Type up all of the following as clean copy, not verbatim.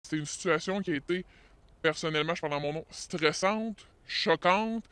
C'est une situation qui a été, personnellement, je parle dans mon nom, stressante, choquante,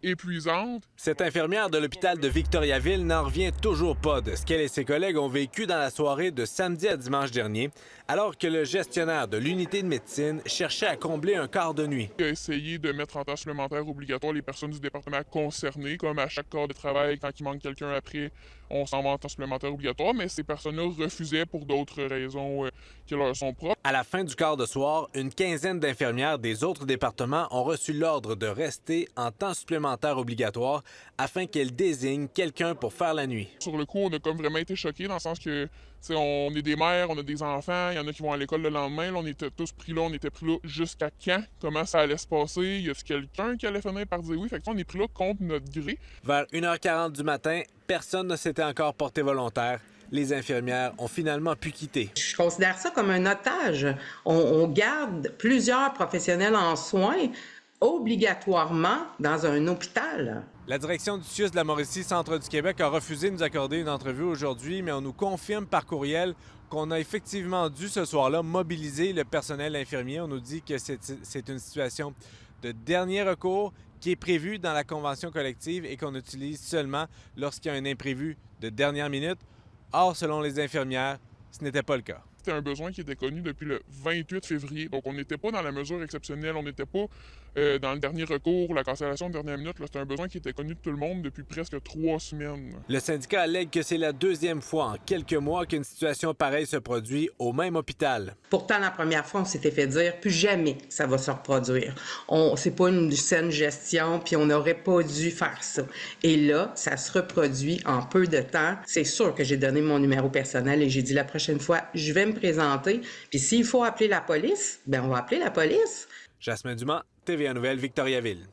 épuisante. Cette infirmière de l'hôpital de Victoriaville n'en revient toujours pas de ce qu'elle et ses collègues ont vécu dans la soirée de samedi à dimanche dernier, alors que le gestionnaire de l'unité de médecine cherchait à combler un quart de nuit. Il a essayé de mettre en temps supplémentaire obligatoire les personnes du département concernées, comme à chaque corps de travail, quand il manque quelqu'un après, on s'en va en temps supplémentaire obligatoire, mais ces personnes-là refusaient pour d'autres raisons qui leur sont propres. À la fin du quart de soir, une quinzaine d'infirmières des autres départements ont reçu l'ordre de rester en temps supplémentaire obligatoire afin qu'elles désignent quelqu'un pour faire la nuit. Sur le coup, on a comme vraiment été choqués dans le sens que, on est des mères, on a des enfants, il y en a qui vont à l'école le lendemain, là, on était tous pris là, on était pris là jusqu'à quand? Comment ça allait se passer? Y a-t-il quelqu'un qui allait finir par dire oui? Fait que on est pris là contre notre gré. Vers 1h40 du matin, personne ne s'était encore porté volontaire. Les infirmières ont finalement pu quitter. Je considère ça comme un otage. On garde plusieurs professionnels en soins obligatoirement dans un hôpital. La direction du CIUS de la Mauricie, Centre du Québec, a refusé de nous accorder une entrevue aujourd'hui, mais on nous confirme par courriel qu'on a effectivement dû ce soir-là mobiliser le personnel infirmier. On nous dit que c'est une situation de dernier recours qui est prévue dans la convention collective et qu'on utilise seulement lorsqu'il y a un imprévu de dernière minute. Or, selon les infirmières, ce n'était pas le cas. C'était un besoin qui était connu depuis le 28 février. Donc, on n'était pas dans la mesure exceptionnelle, on n'était pas dans le dernier recours, la cancellation de dernière minute. C'était un besoin qui était connu de tout le monde depuis presque 3 semaines. Le syndicat allègue que c'est la deuxième fois en quelques mois qu'une situation pareille se produit au même hôpital. Pourtant, la première fois, on s'était fait dire plus jamais ça va se reproduire. C'est pas une saine gestion, puis on n'aurait pas dû faire ça. Et là, ça se reproduit en peu de temps. C'est sûr que j'ai donné mon numéro personnel et j'ai dit la prochaine fois, je vais me présenter. Puis s'il faut appeler la police, ben on va appeler la police. Jasmin Dumas, TVA Nouvelles, Victoriaville.